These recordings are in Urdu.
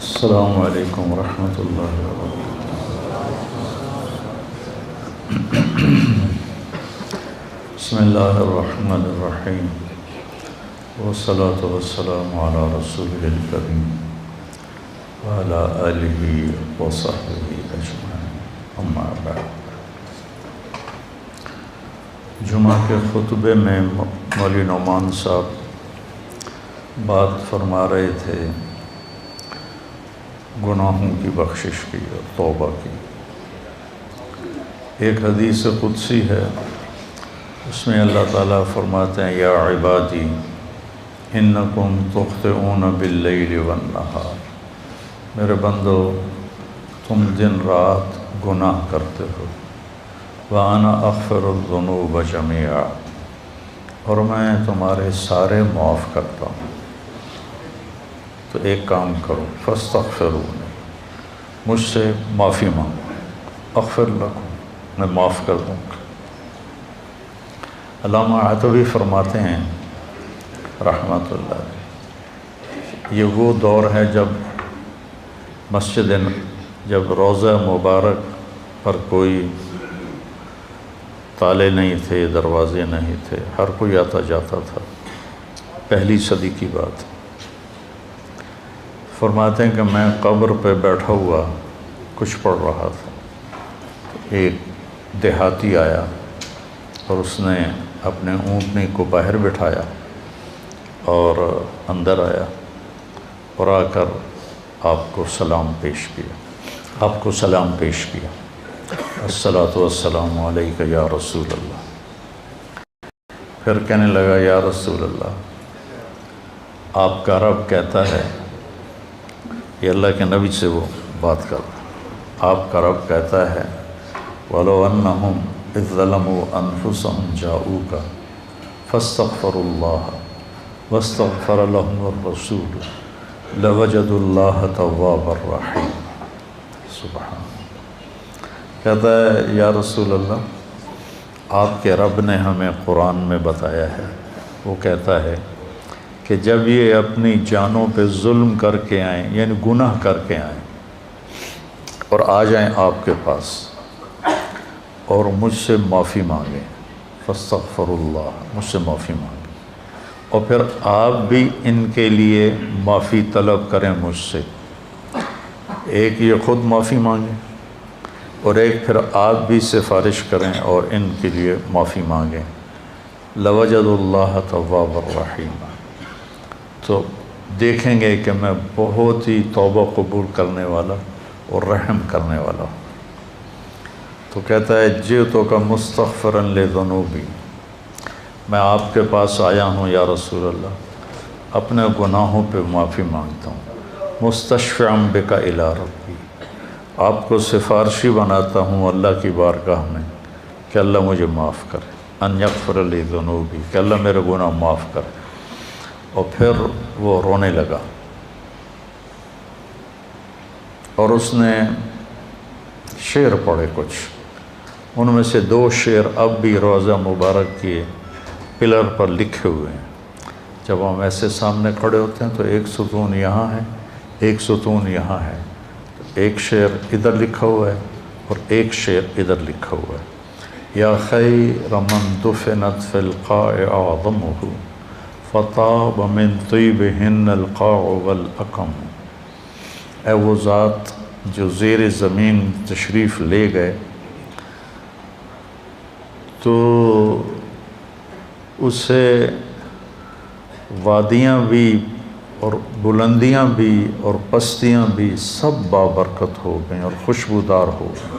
السلام علیکم ورحمۃ اللہ وبرکاتہ۔ بسم اللہ الرحمن الرحیم، والصلاة والسلام علی رسول الکریم وعلی آلہ وصحبہ اجمعین، اما بعد۔ جمعہ کے خطبے میں مولوی نعمان صاحب بات فرما رہے تھے گناہوں کی بخشش کی اور توبہ کی۔ ایک حدیث قدسی ہے، اس میں اللہ تعالیٰ فرماتے ہیں یا عبادی انکم تخطئون باللیل والنہار، میرے بندو تم دن رات گناہ کرتے ہو، وَأَنَا أَغْفِرُ الذُّنُوبَ جَمِيعًا، اور میں تمہارے سارے معاف کرتا ہوں۔ تو ایک کام کرو، فاستغفرونی، مجھ سے معافی مانگو، اغفر لکم، میں معاف کر دوں گا۔ علامہ عتوی فرماتے ہیں رحمۃ اللہ علیہ، یہ وہ دور ہے جب روضہ مبارک پر کوئی تالے نہیں تھے، دروازے نہیں تھے، ہر کوئی آتا جاتا تھا، پہلی صدی کی بات۔ فرماتے ہیں کہ میں قبر پہ بیٹھا ہوا کچھ پڑھ رہا تھا، ایک دیہاتی آیا اور اس نے اپنے اونٹنی کو باہر بٹھایا اور اندر آیا اور آ کر آپ کو سلام پیش کیا، الصلاۃ والسلام علیک یا رسول اللہ۔ پھر کہنے لگا یا رسول اللہ، آپ کا رب کہتا ہے، یہ اللہ کے نبی سے وہ بات کر رہا، آپ کا رب کہتا ہے وَلَوْ أَنَّهُمْ إِذْ ظَلَمُوا أَنفُسَهُمْ جَاءُوكَ فَاسْتَغْفَرُوا اللَّهَ وَاسْتَغْفَرَ لَهُمُ الرَّسُولُ لَوَجَدُوا اللَّهَ تَوَّابًا رَحِيمًا۔ سبحان، کہتا ہے یا رسول اللہ، آپ کے رب نے ہمیں قرآن میں بتایا ہے، وہ کہتا ہے کہ جب یہ اپنی جانوں پہ ظلم کر کے آئیں، یعنی گناہ کر کے آئیں اور آ جائیں آپ کے پاس اور مجھ سے معافی مانگیں، فاستغفر اللہ، مجھ سے معافی مانگیں، اور پھر آپ بھی ان کے لیے معافی طلب کریں مجھ سے، ایک یہ خود معافی مانگیں اور ایک پھر آپ بھی سفارش کریں اور ان کے لیے معافی مانگیں، لَوَجَدُوا اللَّهَ تَوَّابًا رَحِيمًا، تو دیکھیں گے کہ میں بہت ہی توبہ قبول کرنے والا اور رحم کرنے والا ہوں۔ تو کہتا ہے جئتک مستغفرا لذنوبی، میں آپ کے پاس آیا ہوں یا رسول اللہ، اپنے گناہوں پہ معافی مانگتا ہوں، مستشفعا بک الی ربی، آپ کو سفارشی بناتا ہوں اللہ کی بارگاہ میں کہ اللہ مجھے معاف کرے، ان یغفر لی ذنوبی، کہ اللہ میرے گناہ معاف کرے۔ اور پھر وہ رونے لگا اور اس نے شعر پڑھے کچھ، ان میں سے 2 شعر اب بھی روضہ مبارک کے پلر پر لکھے ہوئے ہیں۔ جب ہم ایسے سامنے کھڑے ہوتے ہیں تو ایک ستون یہاں ہے، ایک ستون یہاں ہے، ایک شعر ادھر لکھا ہوا ہے اور ایک شعر ادھر لکھا ہوا ہے، یا خیر من دفنت فی القاع اعظمہ فطاب من طیبہن القاع والاکم، اے وہ ذات جو زیر زمین تشریف لے گئے تو اسے وادیاں بھی اور بلندیاں بھی اور پستیاں بھی سب بابرکت ہو گئیں اور خوشبودار ہو گئیں۔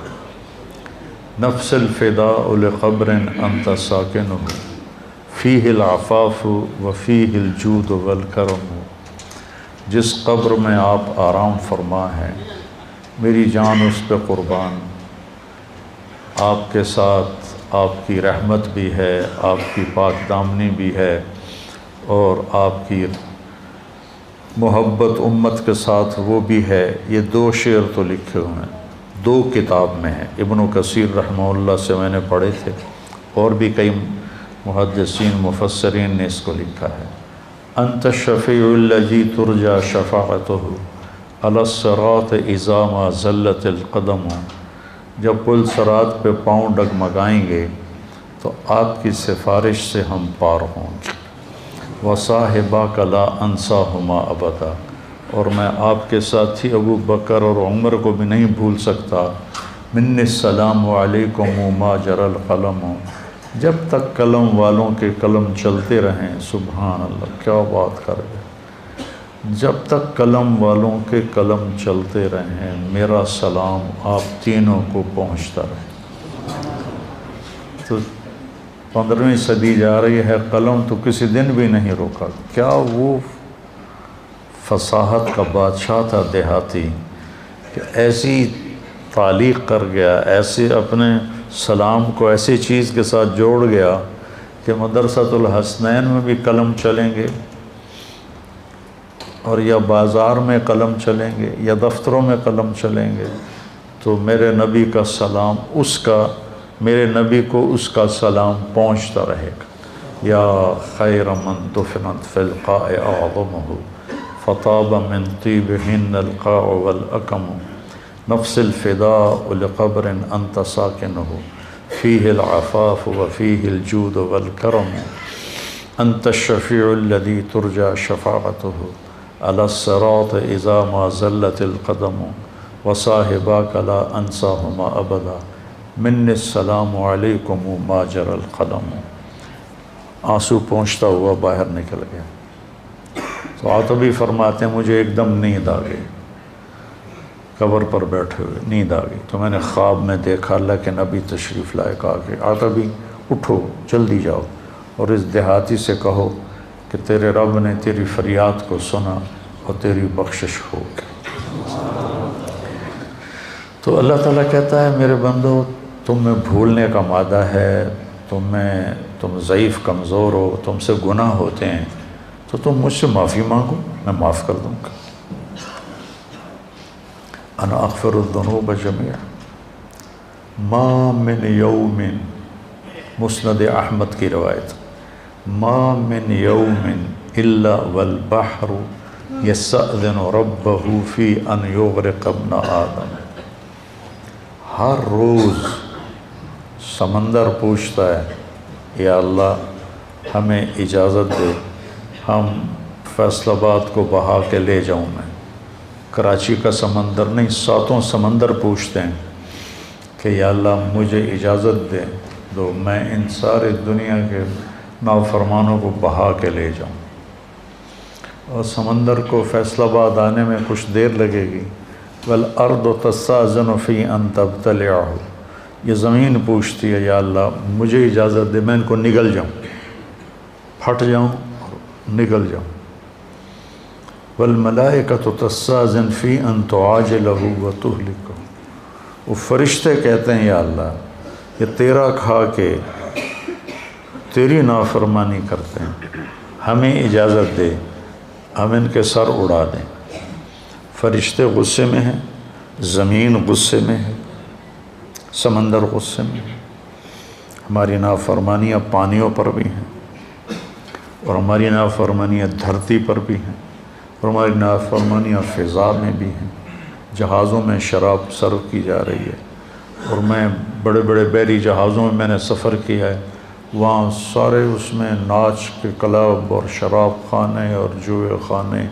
نفس الفداء لقبر انت ساکنہ فیہ العفاف وفیہ الجود والکرم، جس قبر میں آپ آرام فرما ہیں میری جان اس پہ قربان، آپ کے ساتھ آپ کی رحمت بھی ہے، آپ کی پاک دامنی بھی ہے، اور آپ کی محبت امت کے ساتھ وہ بھی ہے۔ یہ 2 شعر تو لکھے ہوئے ہیں، 2 کتاب میں ہیں، ابن کثیر رحمہ اللہ سے میں نے پڑھے تھے، اور بھی کئی محدثین مفسرین نے اس کو لکھا ہے۔ انت الشفیع الذی ترجى شفاعتہ علی الصراط اذا ما زلت القدم، جب پل صراط پہ پاؤں ڈگمگائیں گے تو آپ کی سفارش سے ہم پار ہوں گے۔ وصاحباک لا انساہما ابدا، اور میں آپ کے ساتھی ابو بکر اور عمر کو بھی نہیں بھول سکتا۔ من السلام علیکم ما جر القلم، جب تک قلم والوں کے قلم چلتے رہیں۔ سبحان اللہ، کیا بات کر گئے، جب تک قلم والوں کے قلم چلتے رہیں میرا سلام آپ تینوں کو پہنچتا رہے۔ تو 15ویں صدی جا رہی ہے، قلم تو کسی دن بھی نہیں روکا۔ کیا وہ فصاحت کا بادشاہ تھا دیہاتی کہ ایسی تعلیق کر گیا، ایسے اپنے سلام کو ایسی چیز کے ساتھ جوڑ گیا کہ مدرسۃ الحسنین میں بھی قلم چلیں گے، اور یا بازار میں قلم چلیں گے یا دفتروں میں قلم چلیں گے، تو میرے نبی کا سلام میرے نبی کو اس کا سلام پہنچتا رہے گا۔ یا خیر من دفنت فی القاع اعظمہ فطاب من طیبہن القاع والاکم، نفس الفداء لقبر انت ساکنہ فیہ العفاف وفیہ الجود والکرم، انت الشفیع الذی ترجى شفاعتہ علی الصراط اذا ما زلت القدم، وصاحباک لا انساہما ابدا، من السلام علیکم ما جر القلم۔ آنسو پہنچتا ہوا باہر نکل گیا۔ تو عاتبی فرماتے ہیں مجھے ایک دم نیند آ گئی، قبر پر بیٹھے ہوئے نیند آ گئی، تو میں نے خواب میں دیکھا اللہ کے نبی تشریف لائے، کہا کہ عاتبی اٹھو جلدی جاؤ اور اس دیہاتی سے کہو کہ تیرے رب نے تیری فریاد کو سنا اور تیری بخشش ہو گئی۔ تو اللہ تعالیٰ کہتا ہے میرے بندو تم میں بھولنے کا مادہ ہے، تم ضعیف کمزور ہو، تم سے گناہ ہوتے ہیں، تو تم مجھ سے معافی مانگو میں معاف کر دوں گا۔ انا اغفر الذنوب جميعا ما من یوم، مسند احمد کی روایت، ما من یوم الا والبحر یستأذن ربہ فی ان یغرق ابن آدم، ہر روز سمندر پوچھتا ہے یا اللہ ہمیں اجازت دے، ہم فیصل آباد کو بہا کے لے جاؤں میں۔ کراچی کا سمندر نہیں، 7 سمندر پوچھتے ہیں کہ یا اللہ مجھے اجازت دے دو میں ان سارے دنیا کے نافرمانوں کو بہا کے لے جاؤں۔ اور سمندر کو فیصل آباد آنے میں کچھ دیر لگے گی۔ والارض تستأذن فی ان تبتلعہ، یہ زمین پوچھتی ہے یا اللہ مجھے اجازت دے میں ان کو نگل جاؤں، پھٹ جاؤں اور نگل جاؤں۔ والملائکۃ تستأذن فی ان تعاجلہ وتہلکہ، وہ فرشتے کہتے ہیں یا اللہ یہ تیرا کھا کے تیری نافرمانی کرتے ہیں، ہمیں اجازت دے ہم ان کے سر اڑا دیں۔ فرشتے غصے میں ہیں، زمین غصے میں ہے، سمندر غصے میں ہے، ہماری نافرمانیاں پانیوں پر بھی ہیں، اور ہماری نافرمانیاں دھرتی پر بھی ہیں، اور ہماری نافرمانیاں فضا میں بھی ہیں۔ جہازوں میں شراب سرو کی جا رہی ہے، اور میں بڑے بڑے بحری جہازوں میں نے سفر کیا ہے، وہاں سارے اس میں ناچ کے کلب اور شراب خانے اور جوئے خانے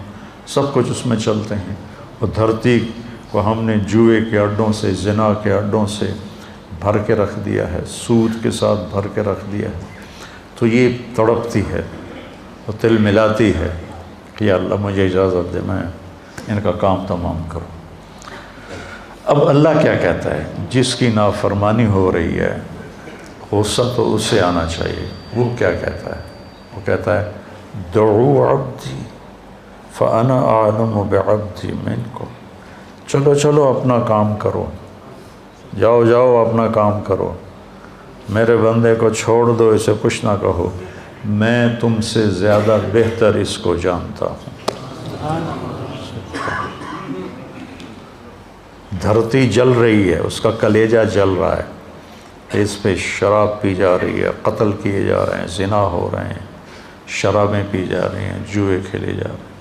سب کچھ اس میں چلتے ہیں، اور دھرتی کو ہم نے جوئے کے اڈوں سے، زنا کے اڈوں سے بھر کے رکھ دیا ہے، سود کے ساتھ بھر کے رکھ دیا ہے۔ تو یہ تڑپتی ہے اور تل ملاتی ہے کہ یا اللہ مجھے اجازت دے میں ان کا کام تمام کروں۔ اب اللہ کیا کہتا ہے؟ جس کی نافرمانی ہو رہی ہے غصہ تو اسے آنا چاہیے۔ وہ کیا کہتا ہے؟ وہ کہتا ہے دعو عبدی فانا اعلم بعبدی منکم، چلو چلو اپنا کام کرو، جاؤ جاؤ اپنا کام کرو، میرے بندے کو چھوڑ دو، اسے کچھ نہ کہو، میں تم سے زیادہ بہتر اس کو جانتا ہوں۔ دھرتی جل رہی ہے، اس کا کلیجہ جل رہا ہے، اس پہ شراب پی جا رہی ہے، قتل کیے جا رہے ہیں، زنا ہو رہے ہیں، شرابیں پی جا رہی ہیں، جوئے کھیلے جا رہے ہیں،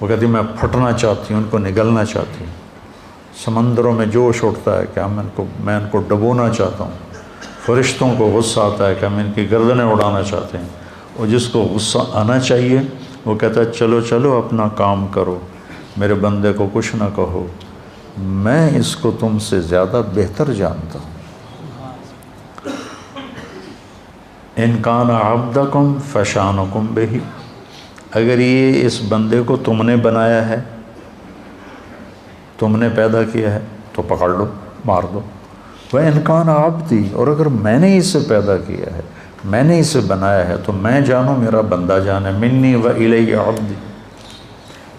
وہ کہتی میں پھٹنا چاہتی ہوں، ان کو نگلنا چاہتی ہوں، سمندروں میں جوش اٹھتا ہے کہ میں ان کو ڈبونا چاہتا ہوں، فرشتوں کو غصہ آتا ہے کہ ہم ان کی گردنیں اڑانا چاہتے ہیں، اور جس کو غصہ آنا چاہیے وہ کہتا ہے چلو چلو اپنا کام کرو، میرے بندے کو کچھ نہ کہو، میں اس کو تم سے زیادہ بہتر جانتا ہوں۔ ان کان عبدکم فشانکم بہ، اگر یہ اس بندے کو تم نے بنایا ہے، تم نے پیدا کیا ہے تو پکڑ لو، مار دو۔ وَإِنْ كَانَ عَبْدِي، اور اگر میں نے اسے پیدا کیا ہے، میں نے اسے بنایا ہے تو میں جانوں میرا بندہ جانے، منی وَإِلَيَّ عَبْدِي،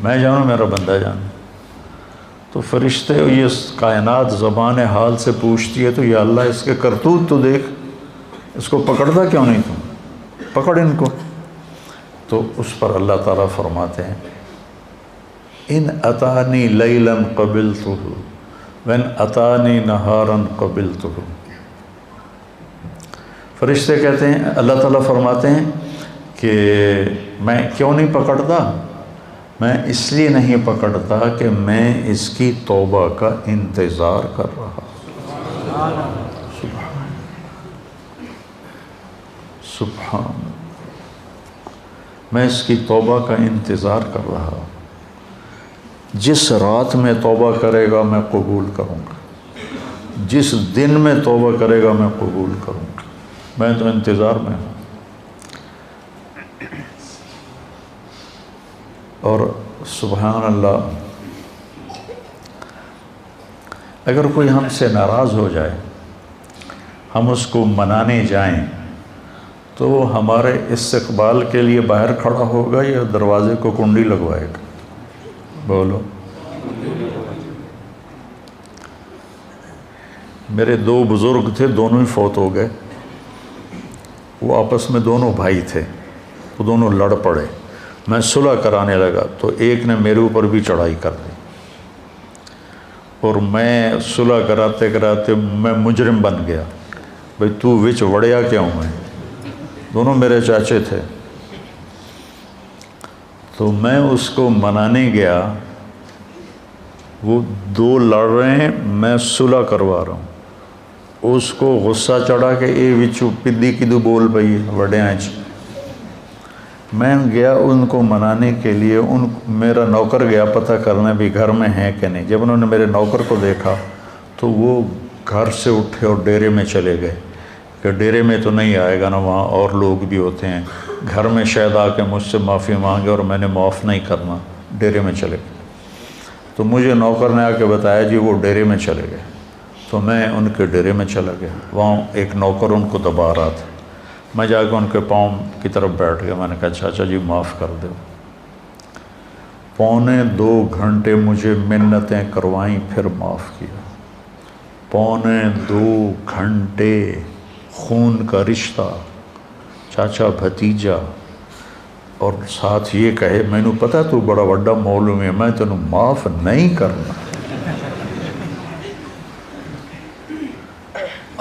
میں جانوں میرا بندہ جانے۔ تو فرشتے یہ کائنات زبان حال سے پوچھتی ہے تو یا اللہ اس کے کرتوت تو دیکھ، اس کو پکڑتا کیوں نہیں تم، پکڑ ان کو۔ تو اس پر اللہ تعالیٰ فرماتے ہیں ان اتانی لیلا قبلتہ وان اتانی نہارا قبلتہ۔ فرشتے کہتے ہیں، اللہ تعالیٰ فرماتے ہیں کہ میں کیوں نہیں پکڑتا، میں اس لیے نہیں پکڑتا کہ میں اس کی توبہ کا انتظار کر رہا۔ سبحان، میں اس کی توبہ کا انتظار کر رہا، جس رات میں توبہ کرے گا میں قبول کروں گا، جس دن میں توبہ کرے گا میں قبول کروں گا، میں تو انتظار میں ہوں۔ اور سبحان اللہ، اگر کوئی ہم سے ناراض ہو جائے، ہم اس کو منانے جائیں تو وہ ہمارے استقبال کے لیے باہر کھڑا ہوگا یا دروازے کو کنڈی لگوائے گا؟ بولو۔ میرے دو بزرگ تھے، دونوں ہی فوت ہو گئے، وہ آپس میں دونوں بھائی تھے، وہ دونوں لڑ پڑے، میں صلح کرانے لگا تو ایک نے میرے اوپر بھی چڑھائی کر دی، اور میں صلح کراتے کراتے میں مجرم بن گیا، بھئی تو وچ وڑیا کیوں ہے؟ دونوں میرے چاچے تھے۔ تو میں اس کو منانے گیا، وہ دو لڑ رہے ہیں، میں صلح کروا رہا ہوں، اس کو غصہ چڑھا کہ اے وچو پدی کدو بول پئی وڈیاں چ۔ میں گیا ان کو منانے کے لیے، میرا نوکر گیا پتہ کرنے بھی گھر میں ہیں کہ نہیں۔ جب انہوں نے میرے نوکر کو دیکھا تو وہ گھر سے اٹھے اور ڈیرے میں چلے گئے کہ ڈیرے میں تو نہیں آئے گا نا، وہاں اور لوگ بھی ہوتے ہیں، گھر میں شاید آ کے مجھ سے معافی مانگے اور میں نے معاف نہیں کرنا، ڈیرے میں چلے گئے۔ تو مجھے نوکر نے آ کے بتایا جی وہ ڈیرے میں چلے گئے، تو میں ان کے ڈیرے میں چلا گیا، وہاں ایک نوکر ان کو دبا رہا تھا، میں جا کے ان کے پاؤں کی طرف بیٹھ گیا، میں نے کہا چاچا جی معاف کر دو۔ 2.25 گھنٹے مجھے منتیں کروائیں، پھر معاف کیا۔ 2.25 گھنٹے خون کا رشتہ، چاچا بھتیجا، اور ساتھ یہ کہے میں نے پتا تو بڑا وڈا مولوی ہے، میں تینوں معاف نہیں کرنا۔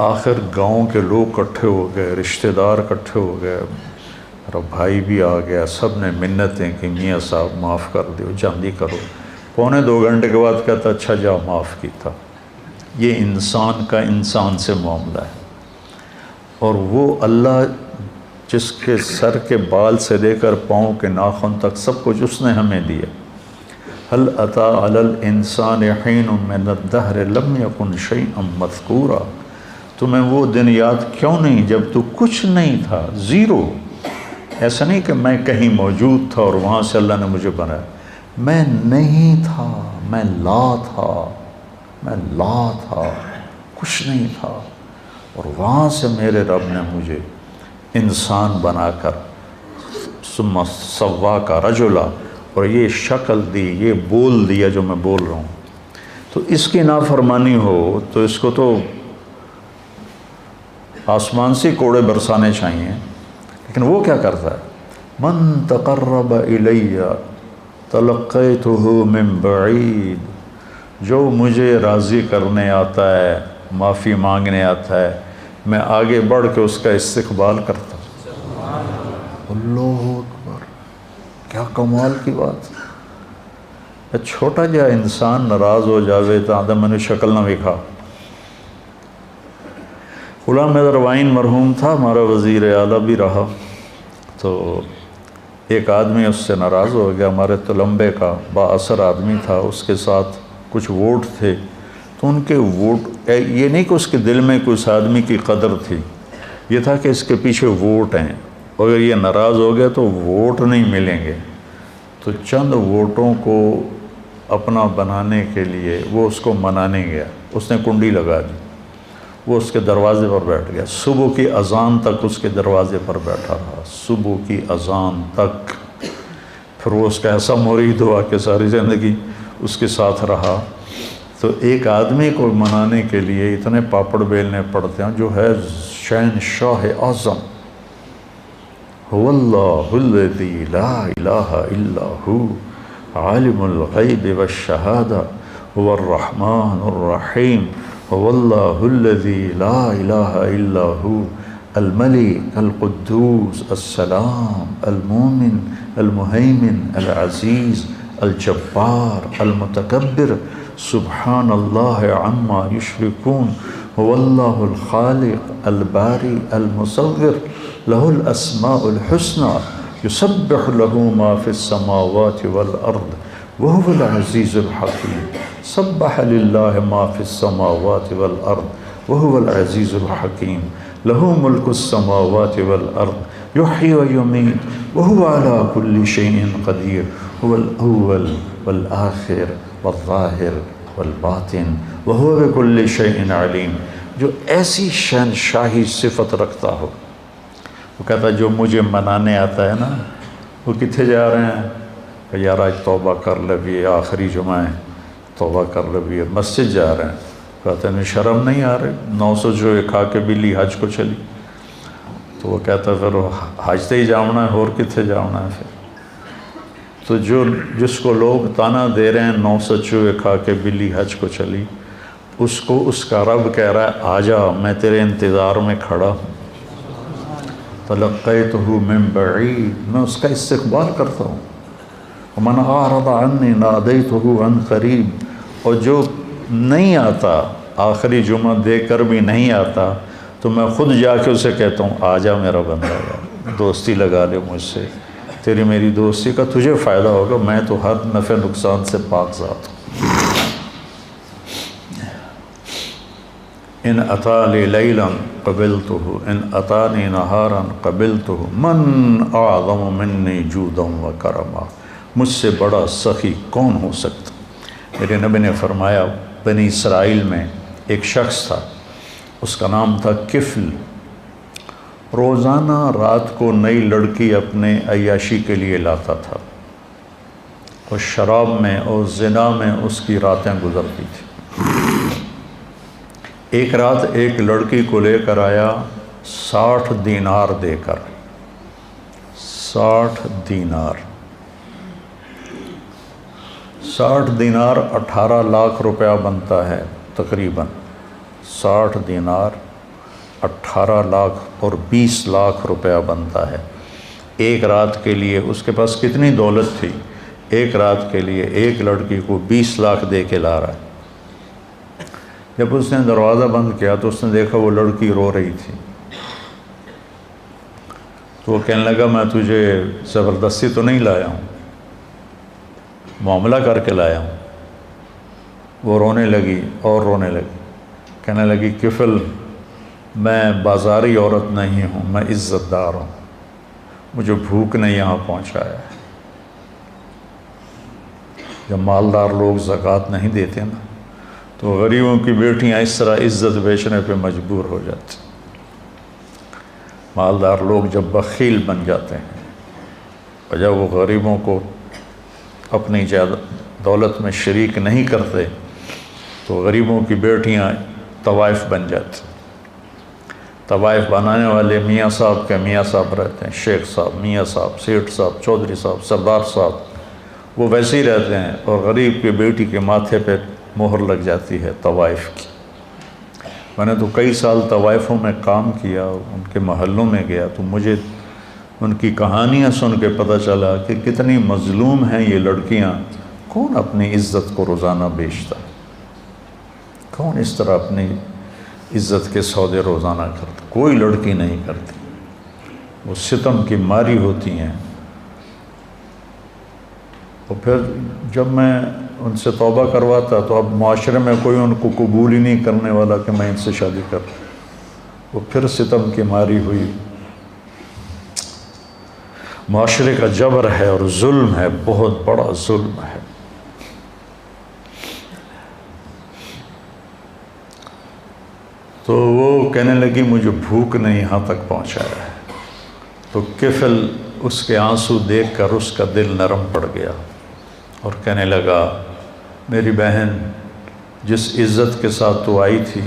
آخر گاؤں کے لوگ کٹھے ہو گئے، رشتہ دار کٹھے ہو گئے، میرا بھائی بھی آ گیا، سب نے منتیں کہ میاں صاحب معاف کر دیو، جلدی کرو۔ 2.25 گھنٹے کے بعد کہتا اچھا جا معاف کیتا۔ یہ انسان کا انسان سے معاملہ ہے، اور وہ اللہ جس کے سر کے بال سے لے کر پاؤں کے ناخن تک سب کچھ اس نے ہمیں دیا۔ هل اتى على الانسان حين من الدهر لم يكن شيئا مذكورا، تمہیں وہ دن یاد کیوں نہیں جب تو کچھ نہیں تھا، زیرو۔ ایسا نہیں کہ میں کہیں موجود تھا اور وہاں سے اللہ نے مجھے بنایا، میں نہیں تھا، میں لا تھا، میں لا تھا، کچھ نہیں تھا، اور وہاں سے میرے رب نے مجھے انسان بنا کر ثم سواک رجلا، اور یہ شکل دی، یہ بول دیا جو میں بول رہا ہوں۔ تو اس کی نافرمانی ہو تو اس کو تو آسمان سے کوڑے برسانے چاہیے، لیکن وہ کیا کرتا ہے؟ من تقرب الی تلقیتہ من بعید، جو مجھے راضی کرنے آتا ہے، معافی مانگنے آتا ہے، میں آگے بڑھ کے اس کا استقبال کرتا ہوں۔ اللہ اکبر، کیا کمال کی بات! چھوٹا جا انسان ناراض ہو جاوے تو آدھا میں نے شکل نہ وکھا۔ غلام حیدر وائن مرحوم تھا، ہمارا وزیر اعلیٰ بھی رہا، تو ایک آدمی اس سے ناراض ہو گیا، ہمارے تلمبے کا با اثر آدمی تھا، اس کے ساتھ کچھ ووٹ تھے، تو ان کے ووٹ، یہ نہیں کہ اس کے دل میں کوئی اس آدمی کی قدر تھی، یہ تھا کہ اس کے پیچھے ووٹ ہیں، اگر یہ ناراض ہو گیا تو ووٹ نہیں ملیں گے، تو چند ووٹوں کو اپنا بنانے کے لیے وہ اس کو منانے گیا، اس نے کنڈی لگا دی، وہ اس کے دروازے پر بیٹھ گیا، صبح کی اذان تک اس کے دروازے پر بیٹھا رہا، صبح کی اذان تک، پھر وہ اس کا ایسا مرید ہوا کہ ساری زندگی اس کے ساتھ رہا۔ تو ایک آدمی کو منانے کے لیے اتنے پاپڑ بیلنے پڑتے ہیں، جو ہے شہنشاہ اعظم، هو اللہ الذی لا الہ الا ہو عالم الغیب والشہادہ هو الرحمن الرحیم هو اللہ الذی لا الہ الا ہو الملک القدوس السلام المومن المہیمن العزیز الجبار المتکبر سبحان اللہ عما یشرکون هو اللہ الخالق الباری المصور له الاسماء الحسنى يسبح له ما في السماوات والارض وهو العزيز الحكيم سبح لله ما في السماوات والارض وهو العزيز الحكيم له ملك السماوات والارض يحيي ويميت وهو على كل شيء قدير هو الاول والآخر والظاہر والباطن وهو بكل شيء عليم۔ جو ایسی شہنشاہی صفت رکھتا ہو، وہ کہتا ہے جو مجھے منانے آتا ہے نا، وہ کتنے جا رہے ہیں کہ یار آج توبہ کر لے بھی، آخری جمعہ ہے، توبہ کر لے بھی، مسجد جا رہے ہیں، کہتے ہیں شرم نہیں آ رہے، 900 جو کھا کے بلی حج کو چلی، تو وہ کہتا ہے پھر حج تے ہی جاؤنا ہے، اور کتنے جاؤنا ہے پھر۔ تو جس کو لوگ تانا دے رہے ہیں 900 چوہے کھا کے بلی حج کو چلی، اس کو اس کا رب کہہ رہا ہے آجا، میں تیرے انتظار میں کھڑا ہوں، تلقیتہ من بعید، میں اس کا استقبال کرتا ہوں، ومن اعرض عنی نادیتہ عن قریب، اور جو نہیں آتا، آخری جمعہ دے کر بھی نہیں آتا، تو میں خود جا کے اسے کہتا ہوں آجا میرا بندہ، یار دوستی لگا لے مجھ سے، تیری میری دوستی کا تجھے فائدہ ہوگا، میں تو ہر نفع نقصان سے پاک ذات ہوں۔ ان اتانی لیلا قبلتہ ان اتانی نہارا قبلتہ من اعظم منی جودا و کرما، مجھ سے بڑا سخی کون ہو سکتا۔ میرے نبی نے فرمایا بنی اسرائیل میں ایک شخص تھا، اس کا نام تھا کفل، روزانہ رات کو نئی لڑکی اپنے عیاشی کے لیے لاتا تھا، اور شراب میں اور زنا میں اس کی راتیں گزرتی تھیں۔ ایک رات ایک لڑکی کو لے کر آیا 60 دینار دے کر، 60 دینار 60 دینار 18 لاکھ روپیہ بنتا ہے تقریباً، 60 دینار 18 لاکھ اور 20 لاکھ روپیہ بنتا ہے ایک رات کے لیے۔ اس کے پاس کتنی دولت تھی، ایک رات کے لیے ایک لڑکی کو 20 لاکھ دے کے لا رہا ہے۔ جب اس نے دروازہ بند کیا تو اس نے دیکھا وہ لڑکی رو رہی تھی، تو وہ کہنے لگا میں تجھے زبردستی تو نہیں لایا ہوں، معاملہ کر کے لایا ہوں۔ وہ رونے لگی اور رونے لگی، کہنے لگی کفل میں بازاری عورت نہیں ہوں، میں عزت دار ہوں، مجھے بھوک نے یہاں پہنچایا ہے۔ جب مالدار لوگ زکوٰۃ نہیں دیتے نا تو غریبوں کی بیٹیاں اس طرح عزت بیچنے پہ مجبور ہو جاتی۔ مالدار لوگ جب بخیل بن جاتے ہیں اور جب وہ غریبوں کو اپنی دولت میں شریک نہیں کرتے تو غریبوں کی بیٹیاں طوائف بن جاتی۔ طوائف بنانے والے میاں صاحب کے میاں صاحب رہتے ہیں، شیخ صاحب، میاں صاحب، سیٹھ صاحب، چودھری صاحب، سردار صاحب، وہ ویسے ہی رہتے ہیں، اور غریب کی بیٹی کے ماتھے پہ مہر لگ جاتی ہے طوائف کی۔ میں نے تو کئی سال طوائفوں میں کام کیا، ان کے محلوں میں گیا تو مجھے ان کی کہانیاں سن کے پتہ چلا کہ کتنی مظلوم ہیں یہ لڑکیاں، کون اپنی عزت کو روزانہ بیچتا ہے؟ کون اس طرح اپنی عزت کے سودے روزانہ کرتا؟ کوئی لڑکی نہیں کرتی، وہ ستم کی ماری ہوتی ہیں۔ اور پھر جب میں ان سے توبہ کرواتا تو اب معاشرے میں کوئی ان کو قبول ہی نہیں کرنے والا کہ میں ان سے شادی کروں، وہ پھر ستم کی ماری ہوئی۔ معاشرے کا جبر ہے اور ظلم ہے، بہت بڑا ظلم ہے۔ تو وہ کہنے لگی مجھے بھوک نے یہاں تک پہنچایا ہے۔ تو کفل اس کے آنسو دیکھ کر اس کا دل نرم پڑ گیا اور کہنے لگا میری بہن، جس عزت کے ساتھ تو آئی تھی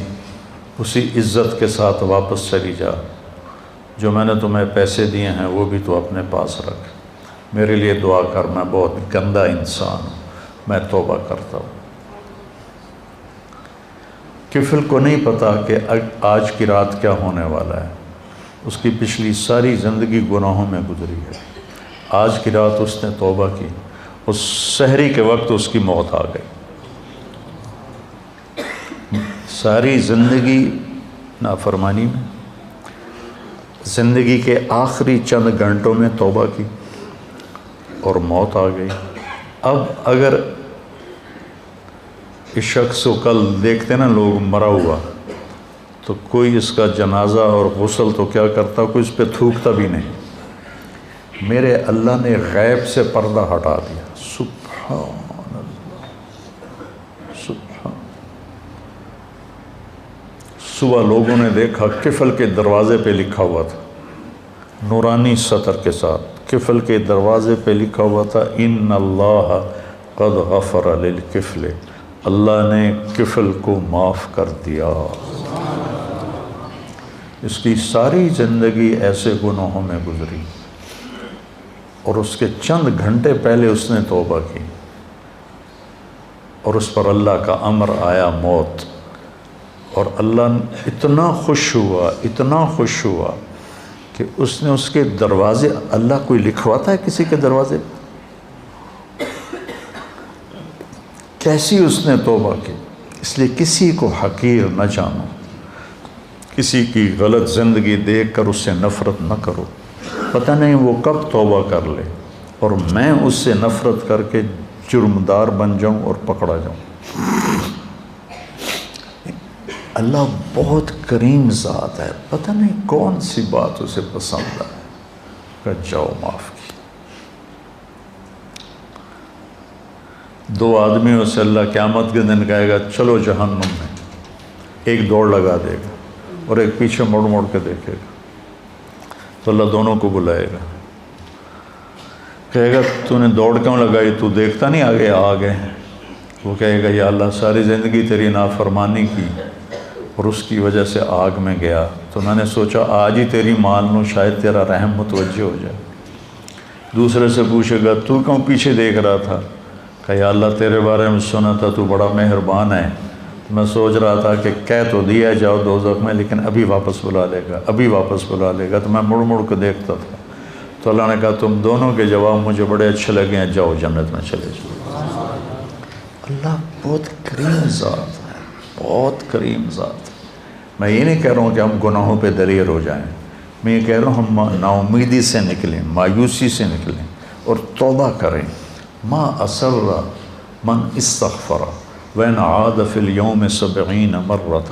اسی عزت کے ساتھ واپس چلی جا، جو میں نے تمہیں پیسے دیے ہیں وہ بھی تو اپنے پاس رکھ، میرے لیے دعا کر، میں بہت گندا انسان ہوں، میں توبہ کرتا ہوں۔ کفل کو نہیں پتا کہ آج کی رات کیا ہونے والا ہے، اس کی پچھلی ساری زندگی گناہوں میں گزری ہے۔ آج کی رات اس نے توبہ کی، اس سحری کے وقت اس کی موت آ گئی۔ ساری زندگی نافرمانی میں، زندگی کے آخری چند گھنٹوں میں توبہ کی اور موت آ گئی۔ اب اگر اس شخص کو کل دیکھتے نا لوگ مرا ہوا، تو کوئی اس کا جنازہ اور غسل تو کیا کرتا، کوئی اس پہ تھوکتا بھی نہیں۔ میرے اللہ نے غیب سے پردہ ہٹا دیا، سبحان اللہ، سبحان۔ صبح لوگوں نے دیکھا کفل کے دروازے پہ لکھا ہوا تھا، نورانی سطر کے ساتھ کفل کے دروازے پہ لکھا ہوا تھا ان اللہ قد غفر للکفل، اللہ نے کفل کو معاف کر دیا۔ اس کی ساری زندگی ایسے گناہوں میں گزری اور اس کے چند گھنٹے پہلے اس نے توبہ کی اور اس پر اللہ کا امر آیا موت، اور اللہ اتنا خوش ہوا، اتنا خوش ہوا کہ اس نے اس کے دروازے، اللہ کوئی لکھواتا ہے کسی کے دروازے، کیسی اس نے توبہ کی۔ اس لیے کسی کو حقیر نہ جانو، کسی کی غلط زندگی دیکھ کر اس سے نفرت نہ کرو، پتہ نہیں وہ کب توبہ کر لے اور میں اس سے نفرت کر کے جرمدار بن جاؤں اور پکڑا جاؤں۔ اللہ بہت کریم ذات ہے، پتہ نہیں کون سی بات اسے پسند ہے کہ جاؤ معاف کی۔ دو آدمیوں سے اللہ قیامت کے دن کہے گا چلو جہنم میں، ایک دوڑ لگا دے گا اور ایک پیچھے مڑ مڑ کے دیکھے گا، تو اللہ دونوں کو بلائے گا، کہے گا تو نے دوڑ کیوں لگائی، تو دیکھتا نہیں آگے آگے؟ وہ کہے گا یا اللہ ساری زندگی تیری نافرمانی کی اور اس کی وجہ سے آگ میں گیا، تو میں نے سوچا آج ہی تیری مان لوں، شاید تیرا رحم متوجہ ہو جائے۔ دوسرے سے پوچھے گا تو کیوں پیچھے دیکھ رہا تھا، کہ یا اللہ تیرے بارے میں سنا تھا تو بڑا مہربان ہے، میں سوچ رہا تھا کہ کہہ تو دیا جاؤ دوزخ میں لیکن ابھی واپس بلا لے گا، ابھی واپس بلا لے گا، تو میں مڑ مڑ کے دیکھتا تھا۔ تو اللہ نے کہا تم دونوں کے جواب مجھے بڑے اچھے لگے ہیں، جاؤ جنت میں چلے جاؤ۔ اللہ بہت کریم ذات ہے، بہت کریم ذات ہے۔ میں یہ نہیں کہہ رہا ہوں کہ ہم گناہوں پہ دلیر ہو جائیں، میں یہ کہہ رہا ہوں ہم نا امیدی سے نکلیں، مایوسی سے نکلیں اور توبہ کریں۔ ما اسر من استغفر وین عاد فی اليوم 70 مرۃ،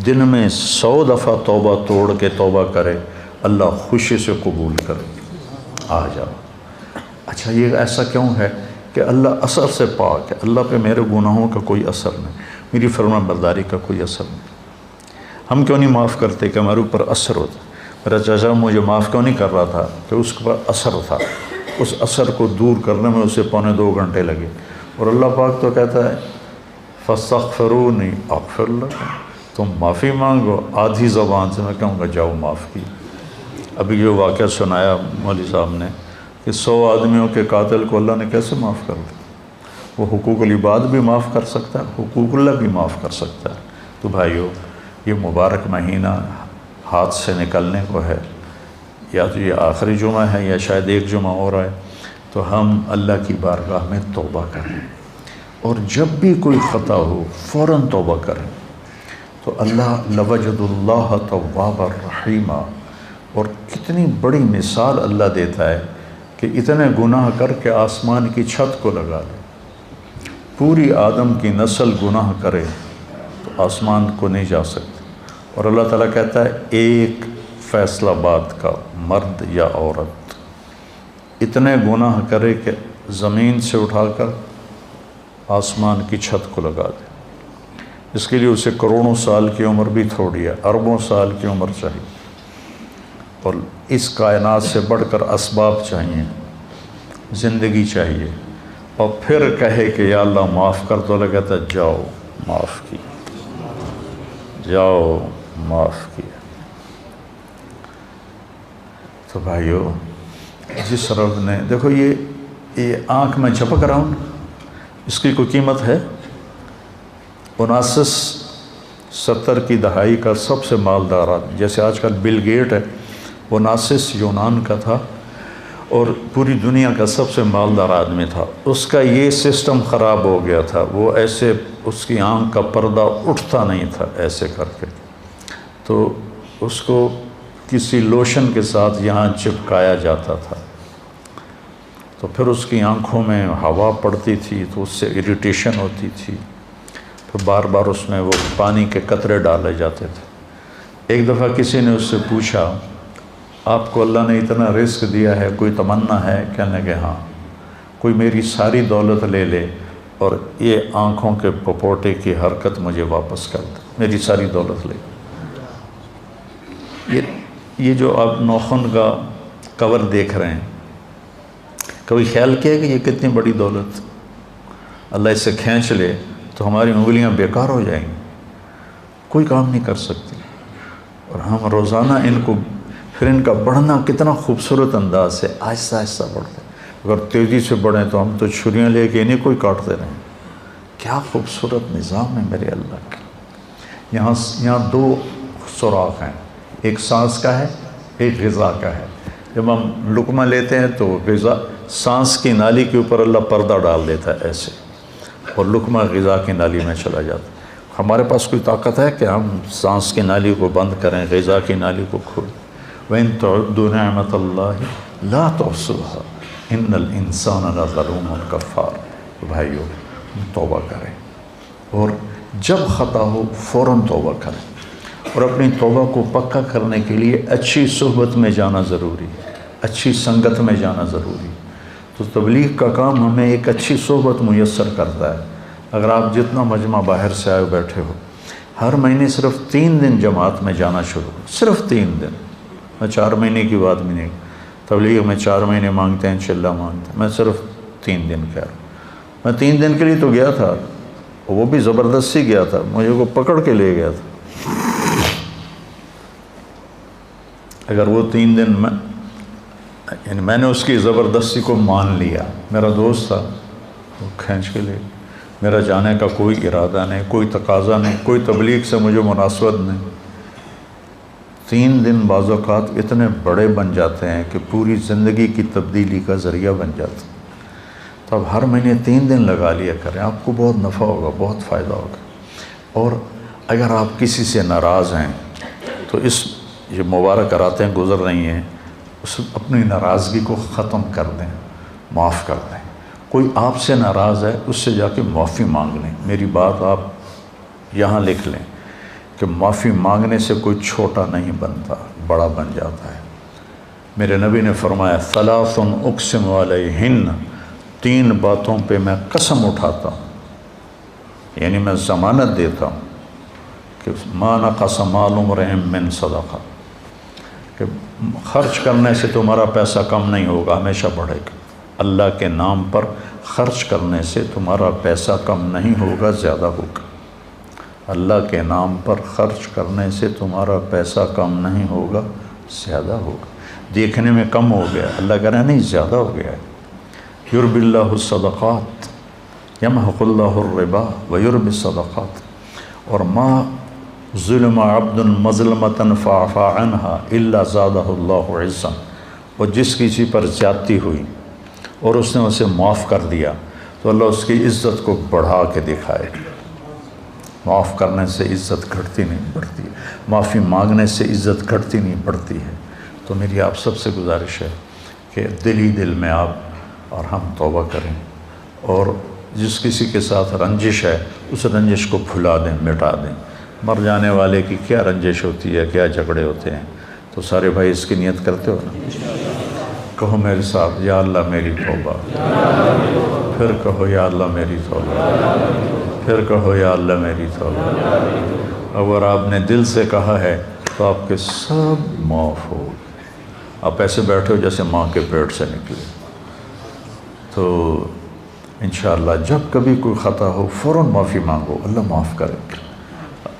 دن میں 100 دفعہ توبہ توڑ کے توبہ کرے، اللہ خوشی سے قبول کرے۔ آ جاؤ۔ اچھا یہ ایسا کیوں ہے کہ اللہ اثر سے پاک ہے، اللہ پہ میرے گناہوں کا کوئی اثر نہیں، میری فرما برداری کا کوئی اثر نہیں۔ ہم کیوں نہیں معاف کرتے کہ ہمارے اوپر اثر ہوتا؟ میرا چاچا مجھے معاف کیوں نہیں کر رہا تھا کہ اس کے اوپر اثر تھا، اس اثر کو دور کرنے میں اسے 2.25 گھنٹے لگے، اور اللہ پاک تو کہتا ہے فاستغفرونی اغفر لکم، تم معافی مانگو، آدھی زبان سے میں کہوں گا جاؤ معاف کی۔ ابھی یہ واقعہ سنایا مولوی صاحب نے کہ 100 آدمیوں کے قاتل کو اللہ نے کیسے معاف کر دیا۔ وہ حقوق العباد بھی معاف کر سکتا ہے، حقوق اللہ بھی معاف کر سکتا ہے۔ تو بھائیو یہ مبارک مہینہ ہاتھ سے نکلنے کو ہے، یا تو یہ آخری جمعہ ہے یا شاید ایک جمعہ اور ہے، تو ہم اللہ کی بارگاہ میں توبہ کریں۔ اور جب بھی کوئی خطا ہو فوراً توبہ کریں تو اللہ لوجد اللہ توابا رحیما. اور کتنی بڑی مثال اللہ دیتا ہے کہ اتنے گناہ کر کے آسمان کی چھت کو لگا لے. پوری آدم کی نسل گناہ کرے تو آسمان کو نہیں جا سکتے. اور اللہ تعالیٰ کہتا ہے ایک فیصلہ باد کا مرد یا عورت اتنے گناہ کرے کہ زمین سے اٹھا کر آسمان کی چھت کو لگا دے. اس کے لیے اسے کروڑوں سال کی عمر بھی تھوڑی ہے، اربوں سال کی عمر چاہیے. اور اس کائنات سے بڑھ کر اسباب چاہیے، زندگی چاہیے. اور پھر کہے کہ یا اللہ معاف کر دو. اللہ کہتا ہے جاؤ معاف کی، جاؤ معاف کیا. تو بھائیو جس رب نے دیکھو یہ آنکھ میں چپک رہا ہوں، اس کی کوئی قیمت ہے؟ 1970 کی دہائی کا سب سے مالدار آدمی، جیسے آج کل بل گیٹ ہے، 19 یونان کا تھا اور پوری دنیا کا سب سے مالدار آدمی تھا. اس کا یہ سسٹم خراب ہو گیا تھا، وہ ایسے اس کی آنکھ کا پردہ اٹھتا نہیں تھا ایسے کر کے. تو اس کو کسی لوشن کے ساتھ یہاں چپکایا جاتا تھا. تو پھر اس کی آنکھوں میں ہوا پڑتی تھی تو اس سے اریٹیشن ہوتی تھی. پھر بار بار اس میں وہ پانی کے قطرے ڈالے جاتے تھے. ایک دفعہ کسی نے اس سے پوچھا آپ کو اللہ نے اتنا رزق دیا ہے، کوئی تمنا ہے؟ کہنے لگے ہاں، کوئی میری ساری دولت لے لے اور یہ آنکھوں کے پپوٹے کی حرکت مجھے واپس کر دے، میری ساری دولت لے. یہ جو آپ نوخن کا کور دیکھ رہے ہیں، کبھی خیال کیا کہ یہ کتنی بڑی دولت، اللہ اسے کھینچ لے تو ہماری انگلیاں بیکار ہو جائیں گی، کوئی کام نہیں کر سکتی. اور ہم روزانہ ان کو، پھر ان کا بڑھنا کتنا خوبصورت انداز سے آہستہ آہستہ بڑھتے. اگر تیزی سے بڑھیں تو ہم تو چھریاں لے کے انہیں کوئی کاٹتے رہیں. کیا خوبصورت نظام ہے میرے اللہ کا. یہاں 2 سوراخ ہیں، ایک سانس کا ہے، ایک غذا کا ہے. جب ہم لقمہ لیتے ہیں تو غذا سانس کی نالی کے اوپر اللہ پردہ ڈال دیتا ہے ایسے، اور لقمہ غذا کی نالی میں چلا جاتا ہے. ہمارے پاس کوئی طاقت ہے کہ ہم سانس کی نالی کو بند کریں، غذا کی نالی کو کھولیں؟ وَإِن تَعُدُّوا نِعْمَةَ اللَّهِ لَا تُحْصُوهَا إِنَّ الْإِنسَانَ لَظَلُومٌ كَفَّارٌ. بھائیو توبہ کریں، اور جب خطا ہو فوراً توبہ کریں. اور اپنی توبہ کو پکا کرنے کے لیے اچھی صحبت میں جانا ضروری ہے، اچھی سنگت میں جانا ضروری ہے. تو تبلیغ کا کام ہمیں ایک اچھی صحبت میسر کرتا ہے. اگر آپ جتنا مجمع باہر سے آئے بیٹھے ہو، ہر مہینے صرف 3 دن جماعت میں جانا شروع کرو، صرف 3 دن. میں 4 مہینے کی بات بھی نہیں، تبلیغ میں 4 مہینے مانگتے ہیں، چلہ مانگتے ہیں. میں صرف 3 دن کہہ رہا ہوں. میں 3 دن کے لیے تو گیا تھا، وہ بھی زبردستی گیا تھا، مجھے کو پکڑ کے لے گیا تھا. اگر وہ 3 دن یعنی میں نے اس کی زبردستی کو مان لیا، میرا دوست تھا، وہ کھینچ کے لے. میرا جانے کا کوئی ارادہ نہیں، کوئی تقاضا نہیں، کوئی تبلیغ سے مجھے مناسبت نہیں. 3 دن بعض اوقات اتنے بڑے بن جاتے ہیں کہ پوری زندگی کی تبدیلی کا ذریعہ بن جاتے ہیں. تو اب ہر مہینے 3 دن لگا لیا کریں، آپ کو بہت نفع ہوگا، بہت فائدہ ہوگا. اور اگر آپ کسی سے ناراض ہیں تو یہ مبارک راتیں گزر رہی ہیں، اپنی ناراضگی کو ختم کر دیں، معاف کر دیں. کوئی آپ سے ناراض ہے، اس سے جا کے معافی مانگ لیں. میری بات آپ یہاں لکھ لیں کہ معافی مانگنے سے کوئی چھوٹا نہیں بنتا، بڑا بن جاتا ہے. میرے نبی نے فرمایا 3 اقسم علیہن، 3 باتوں پہ میں قسم اٹھاتا ہوں، یعنی میں ضمانت دیتا ہوں کہ ما نقص مال امرئ من صدقہ، کہ خرچ کرنے سے تمہارا پیسہ کم نہیں ہوگا، ہمیشہ بڑھے گا. اللہ کے نام پر خرچ کرنے سے تمہارا پیسہ کم نہیں ہوگا، زیادہ ہوگا. اللہ کے نام پر خرچ کرنے سے تمہارا پیسہ کم نہیں ہوگا، زیادہ ہوگا. دیکھنے میں کم ہو گیا، اللہ کہہ رہا ہے نہیں، زیادہ ہو گیا ہے. یربی اللہ الصدقات یمحق اللہ الربا ویربی الصدقات. اور ما ظلم عبد مظلمۃ فعفى عنها الا زادہ اللہ عزا. اور جس کسی پر زیادتی ہوئی اور اس نے اسے معاف کر دیا تو اللہ اس کی عزت کو بڑھا کے دکھائے گا۔ معاف کرنے سے عزت گھٹتی نہیں بڑھتی، معافی مانگنے سے عزت گھٹتی نہیں بڑھتی ہے۔ تو میری آپ سب سے گزارش ہے کہ دل ہی دل میں آپ اور ہم توبہ کریں، اور جس کسی کے ساتھ رنجش ہے اس رنجش کو بھلا دیں، مٹا دیں۔ مر جانے والے کی کیا رنجش ہوتی ہے، کیا جھگڑے ہوتے ہیں؟ تو سارے بھائی اس کی نیت کرتے ہو نا؟ کہو میرے ساتھ، یا اللہ میری توبہ، پھر کہو یا اللہ میری توبہ، پھر کہو یا اللہ میری توبہ۔ اگر آپ نے دل سے کہا ہے تو آپ کے سب معاف ہو۔ آپ ایسے بیٹھے ہو جیسے ماں کے پیٹ سے نکلے۔ تو انشاءاللہ جب کبھی کوئی خطا ہو فوراً معافی مانگو، اللہ معاف کرے۔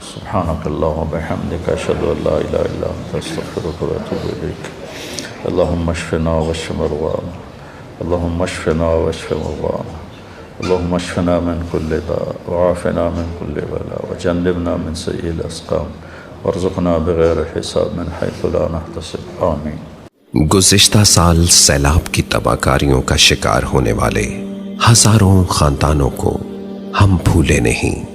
سبحانک اللہم و بحمدک، اشہد ان لا الہ الا انت، استغفرک و اتوب الیک۔ اللہم اشفنا واشف مرضانا، اللہم اشفنا واشف مرضانا، اللہم اشفنا من کل داء وعافنا من کل بلاء وجنبنا من سیئ الاسقام وارزقنا بغیر حساب من حیث لا نحتسب، آمین۔ گزشتہ سال سیلاب کی تباہ کاریوں کا شکار ہونے والے ہزاروں خاندانوں کو ہم بھولے نہیں۔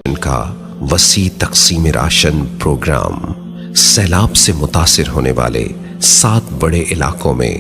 ان کا وسیع تقسیم راشن پروگرام سیلاب سے متاثر ہونے والے 7 بڑے علاقوں میں